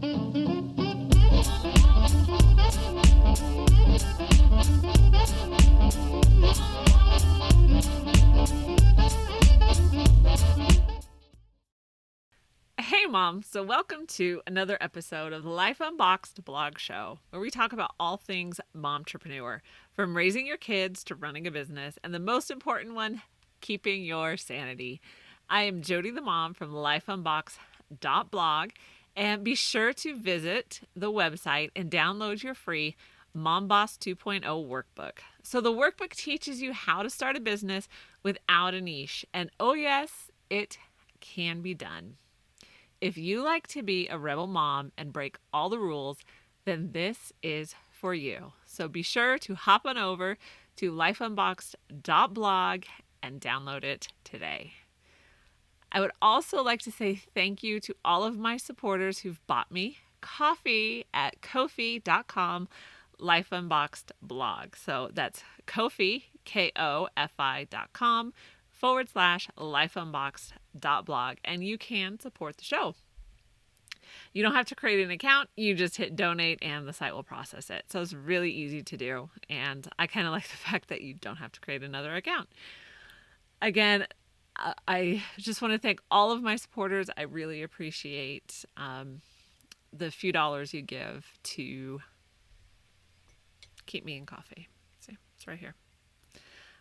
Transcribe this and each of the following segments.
Hey Mom, so welcome to another episode of the Life Unboxed blog show, where we talk about all things momtrepreneur, from raising your kids to running a business, and the most important one, keeping your sanity. I am Jody the Mom from lifeunboxed.blog, and be sure to visit the website and download your free Mom Boss 2.0 workbook. So the workbook teaches you how to start a business without a niche, and oh yes, it can be done. If you like to be a rebel mom and break all the rules, then this is for you. So be sure to hop on over to lifeunboxed.blog and download it today. I would also like to say thank you to all of my supporters who've bought me coffee at ko-fi.com lifeunboxed blog. So that's Ko-fi, KOFI.com /lifeunboxed.blog, and you can support the show. You don't have to create an account, you just hit donate and the site will process it. So it's really easy to do, and I kind of like the fact that you don't have to create another account. Again, I just want to thank all of my supporters. I really appreciate the few dollars you give to keep me in coffee. See, it's right here.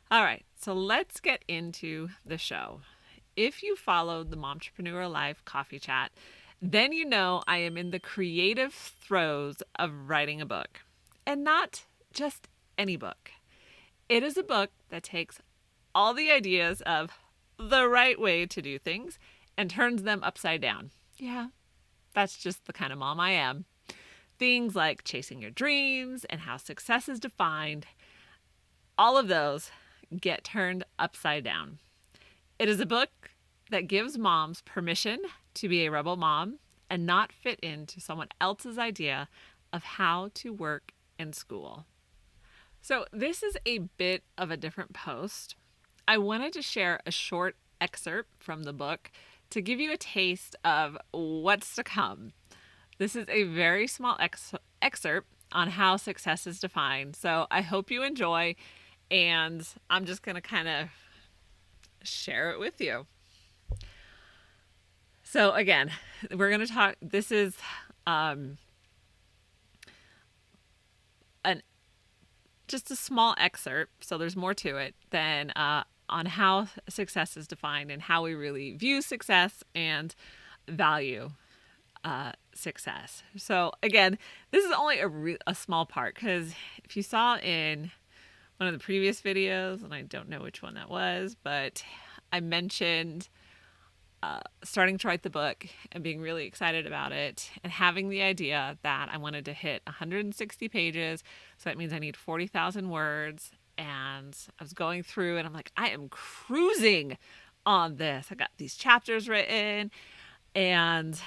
All right, so let's get into the show. If you followed the Momtrepreneur Life Coffee Chat, then you know I am in the creative throes of writing a book. And not just any book. It is a book that takes all the ideas of the right way to do things and turns them upside down. Yeah, that's just the kind of mom I am. Things like chasing your dreams and how success is defined, all of those get turned upside down. It is a book that gives moms permission to be a rebel mom and not fit into someone else's idea of how to work in school. So this is a bit of a different post. I wanted to share a short excerpt from the book to give you a taste of what's to come. This is a very small excerpt on how success is defined. So I hope you enjoy, and I'm just going to kind of share it with you. So again, we're going to talk, this is just a small excerpt, so there's more to it than on how success is defined and how we really view success and value success. So again, this is only a small part, because if you saw in one of the previous videos, and I don't know which one that was, but I mentioned starting to write the book and being really excited about it and having the idea that I wanted to hit 160 pages. So that means I need 40,000 words. And I was going through and I'm like, I am cruising on this. I got these chapters written and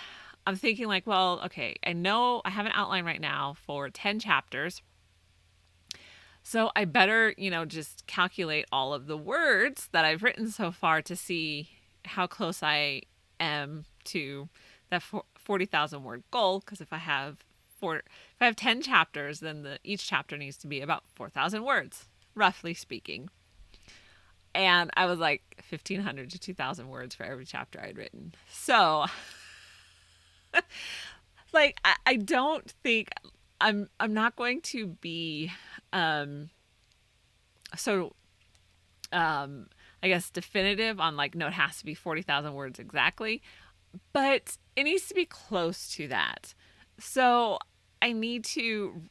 I'm thinking like, well, okay, I know I have an outline right now for 10 chapters. So I better, just calculate all of the words that I've written so far to see how close I am to that 40,000 word goal. Because if I have 10 chapters, then each chapter needs to be about 4,000 words, roughly speaking. And I was like 1,500 to 2,000 words for every chapter I'd written. So like, I don't think I'm not going to be, I guess definitive on like, no, it has to be 40,000 words exactly, but it needs to be close to that. So I need to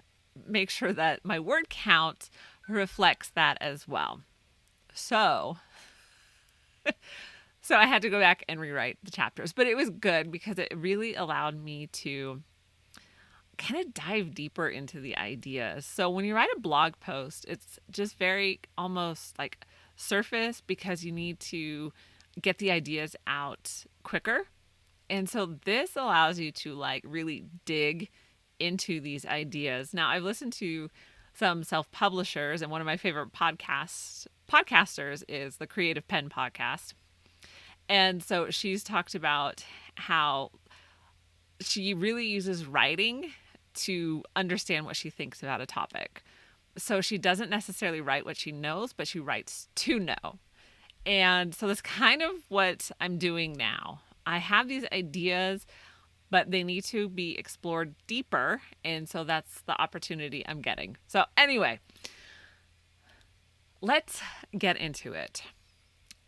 make sure that my word count reflects that as well. So I had to go back and rewrite the chapters, but it was good because it really allowed me to kind of dive deeper into the ideas. So when you write a blog post, it's just very almost like surface because you need to get the ideas out quicker. And so this allows you to like really dig into these ideas. Now, I've listened to some self-publishers, and one of my favorite podcasters is the Creative Pen podcast. And so she's talked about how she really uses writing to understand what she thinks about a topic. So she doesn't necessarily write what she knows, but she writes to know. And so that's kind of what I'm doing now. I have these ideas, but they need to be explored deeper. And so that's the opportunity I'm getting. So, anyway, let's get into it.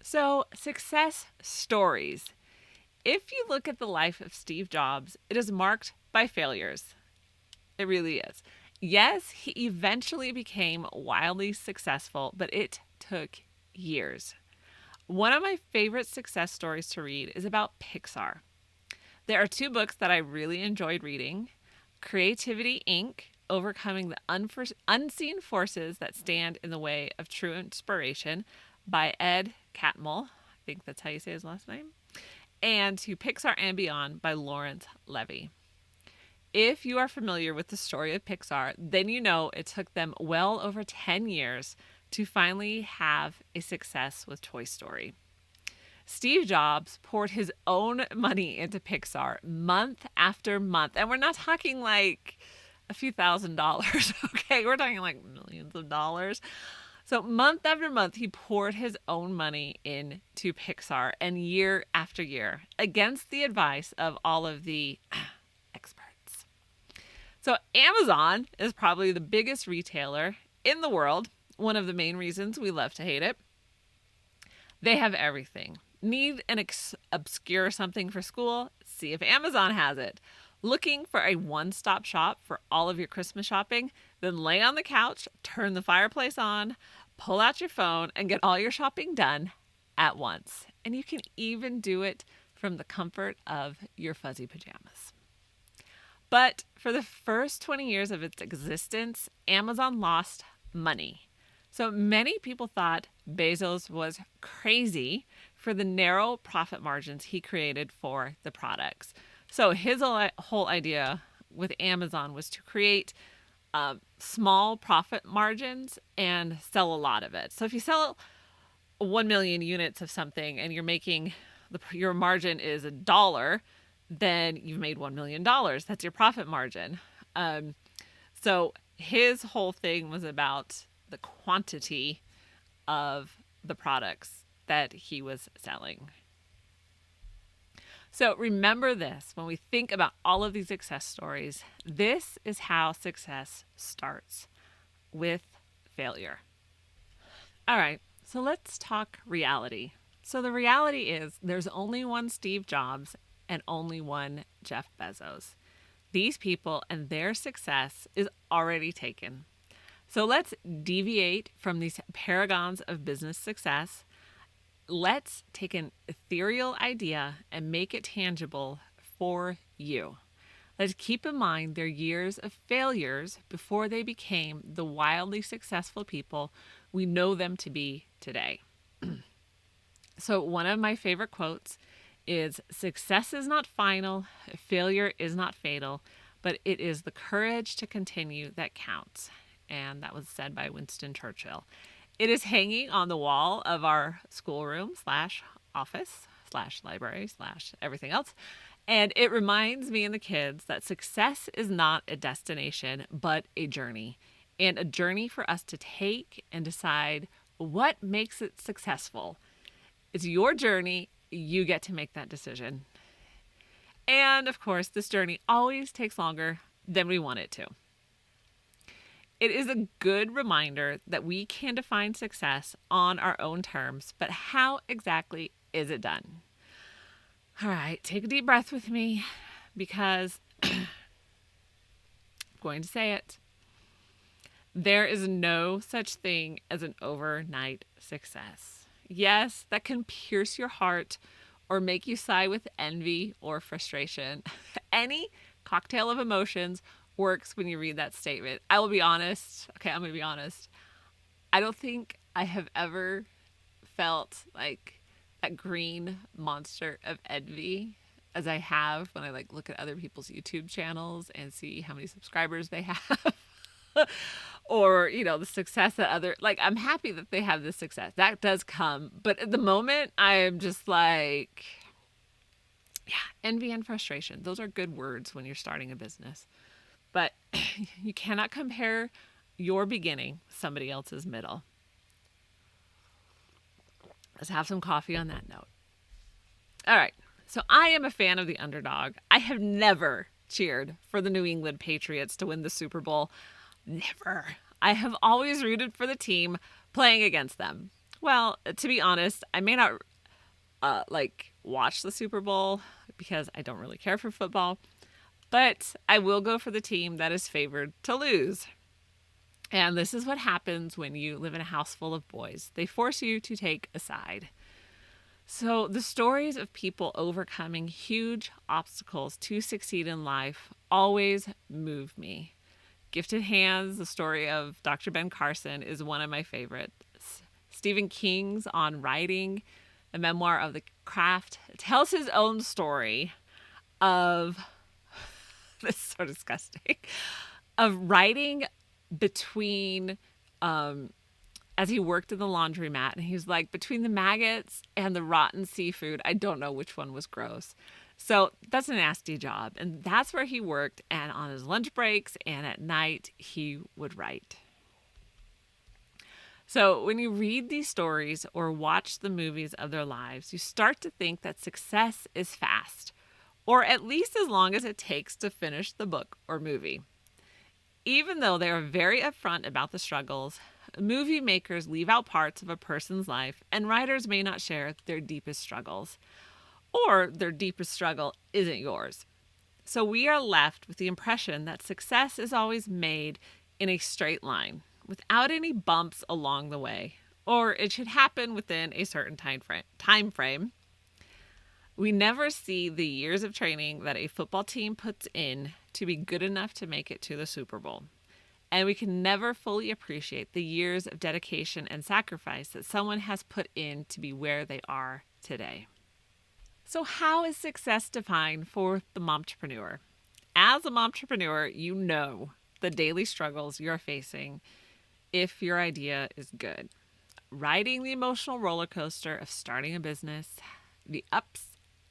So, success stories. If you look at the life of Steve Jobs, it is marked by failures. It really is. Yes, he eventually became wildly successful, but it took years. One of my favorite success stories to read is about Pixar. There are two books that I really enjoyed reading: Creativity Inc., Overcoming the Unseen Forces That Stand in the Way of True Inspiration by Ed Catmull. I think that's how you say his last name. And To Pixar and Beyond by Lawrence Levy. If you are familiar with the story of Pixar, then you know it took them well over 10 years to finally have a success with Toy Story. Steve Jobs poured his own money into Pixar month after month. And we're not talking like a few $1,000s, okay? We're talking like millions of dollars. So month after month, he poured his own money into Pixar, and year after year, against the advice of all of the experts. So Amazon is probably the biggest retailer in the world. One of the main reasons we love to hate it. They have everything. Need an obscure something for school? See if Amazon has it. Looking for a one-stop shop for all of your Christmas shopping? Then lay on the couch, turn the fireplace on, pull out your phone, and get all your shopping done at once. And you can even do it from the comfort of your fuzzy pajamas. But for the first 20 years of its existence, Amazon lost money. So many people thought Bezos was crazy for the narrow profit margins he created for the products. So his whole idea with Amazon was to create small profit margins and sell a lot of it. So if you sell 1 million units of something and you're making your margin is $1, then you've made $1 million. That's your profit margin. So his whole thing was about the quantity of the products that he was selling. So remember this, when we think about all of these success stories, this is how success starts, with failure. All right, so let's talk reality. So the reality is there's only one Steve Jobs and only one Jeff Bezos. These people and their success is already taken. So let's deviate from these paragons of business success. Let's take an ethereal idea and make it tangible for you. Let's keep in mind their years of failures before they became the wildly successful people we know them to be today. So one of my favorite quotes is, "Success is not final, failure is not fatal, but it is the courage to continue that counts." And that was said by Winston Churchill. It is hanging on the wall of our schoolroom / office / library / everything else. And it reminds me and the kids that success is not a destination, but a journey. And a journey for us to take and decide what makes it successful. It's your journey. You get to make that decision. And of course, this journey always takes longer than we want it to. It is a good reminder that we can define success on our own terms, but how exactly is it done? All right, take a deep breath with me, because I'm going to say it. There is no such thing as an overnight success. Yes, that can pierce your heart or make you sigh with envy or frustration. Any cocktail of emotions works when you read that statement. I will be honest. Okay, I'm going to be honest. I don't think I have ever felt like that green monster of envy as I have when I look at other people's YouTube channels and see how many subscribers they have. Or, the success that I'm happy that they have this success. That does come. But at the moment, I am just Envy and frustration. Those are good words when you're starting a business. But you cannot compare your beginning with somebody else's middle. Let's have some coffee on that note. All right. So I am a fan of the underdog. I have never cheered for the New England Patriots to win the Super Bowl. Never. I have always rooted for the team playing against them. Well, to be honest, I may not watch the Super Bowl because I don't really care for football, but I will go for the team that is favored to lose. And this is what happens when you live in a house full of boys. They force you to take a side. So the stories of people overcoming huge obstacles to succeed in life always move me. Gifted Hands, the story of Dr. Ben Carson, is one of my favorites. Stephen King's On Writing, a memoir of the craft, tells his own story of, this is so disgusting, of writing between, as he worked in the laundromat, and he's like, between the maggots and the rotten seafood, I don't know which one was gross. So that's a nasty job. And that's where he worked. And on his lunch breaks and at night, he would write. So when you read these stories or watch the movies of their lives, you start to think that success is fast, or at least as long as it takes to finish the book or movie. Even though they are very upfront about the struggles, movie makers leave out parts of a person's life, and writers may not share their deepest struggles. Or their deepest struggle isn't yours. So we are left with the impression that success is always made in a straight line, without any bumps along the way, or it should happen within a certain time frame. We never see the years of training that a football team puts in to be good enough to make it to the Super Bowl. And we can never fully appreciate the years of dedication and sacrifice that someone has put in to be where they are today. So how is success defined for the momtrepreneur? As a momtrepreneur, you know the daily struggles you're facing if your idea is good. Riding the emotional roller coaster of starting a business, the ups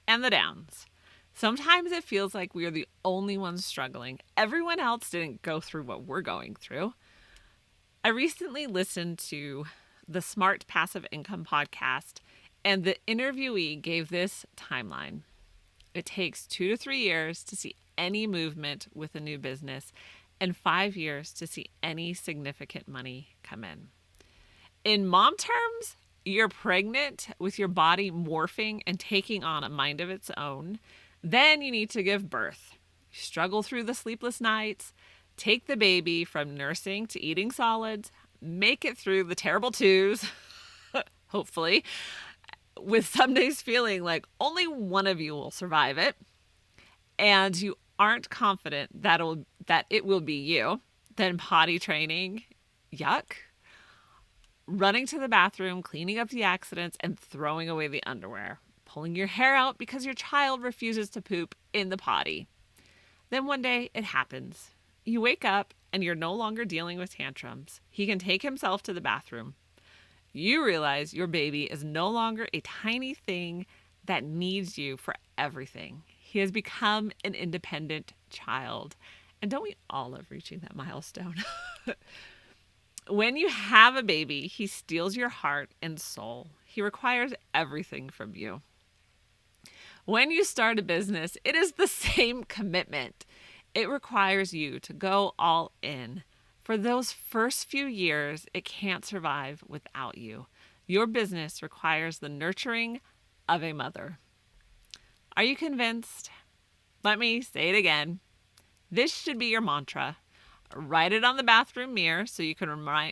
and the downs. Sometimes it feels like we are the only ones struggling. Everyone else didn't go through what we're going through. I recently listened to the Smart Passive Income podcast, and the interviewee gave this timeline. It takes 2 to 3 years to see any movement with a new business and 5 years to see any significant money come in. In mom terms, you're pregnant with your body morphing and taking on a mind of its own. Then you need to give birth. You struggle through the sleepless nights, take the baby from nursing to eating solids, make it through the terrible twos, hopefully, with some days feeling like only one of you will survive it, and you aren't confident that it will be you. Then potty training, yuck. Running to the bathroom, cleaning up the accidents, and throwing away the underwear. Pulling your hair out because your child refuses to poop in the potty. Then one day it happens. You wake up and you're no longer dealing with tantrums. He can take himself to the bathroom. You realize your baby is no longer a tiny thing that needs you for everything. He has become an independent child. And don't we all love reaching that milestone? When you have a baby, he steals your heart and soul. He requires everything from you. When you start a business, it is the same commitment. It requires you to go all in. For those first few years, it can't survive without you. Your business requires the nurturing of a mother. Are you convinced? Let me say it again. This should be your mantra. Write it on the bathroom mirror so you can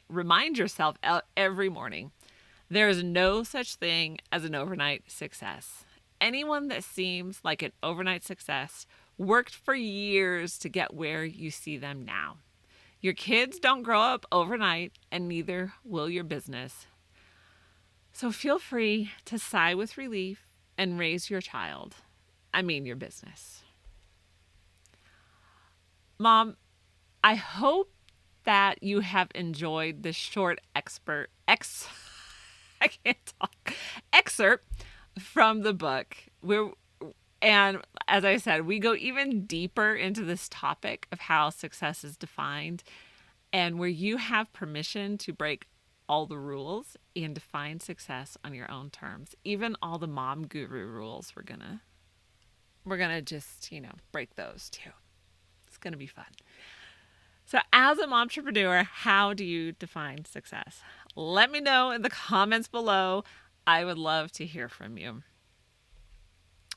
remind yourself every morning. There is no such thing as an overnight success. Anyone that seems like an overnight success worked for years to get where you see them now. Your kids don't grow up overnight, and neither will your business. So feel free to sigh with relief and raise your your business. Mom, I hope that you have enjoyed this short excerpt from the book. And as I said, we go even deeper into this topic of how success is defined and where you have permission to break all the rules and define success on your own terms. Even all the mom guru rules, we're gonna just, break those too. It's gonna be fun. So as a momtrepreneur, how do you define success? Let me know in the comments below. I would love to hear from you.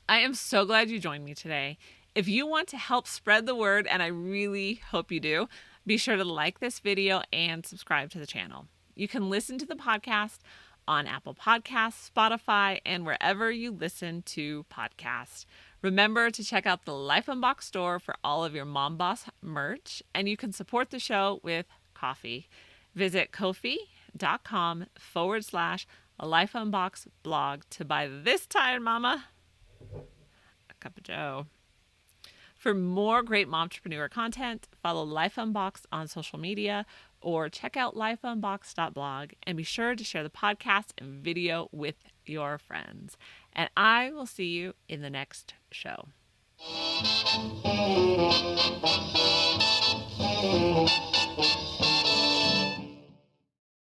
I am so glad you joined me today. If you want to help spread the word, and I really hope you do, be sure to like this video and subscribe to the channel. You can listen to the podcast on Apple Podcasts, Spotify, and wherever you listen to podcasts. Remember to check out the Life Unboxed store for all of your Mom Boss merch, and you can support the show with coffee. Visit ko-fi.com/Life Unboxed blog to buy this Tired Mama a cup of joe. For more great momtrepreneur content, follow Life Unboxed on social media or check out lifeunboxed.blog, and be sure to share the podcast and video with your friends. And I will see you in the next show.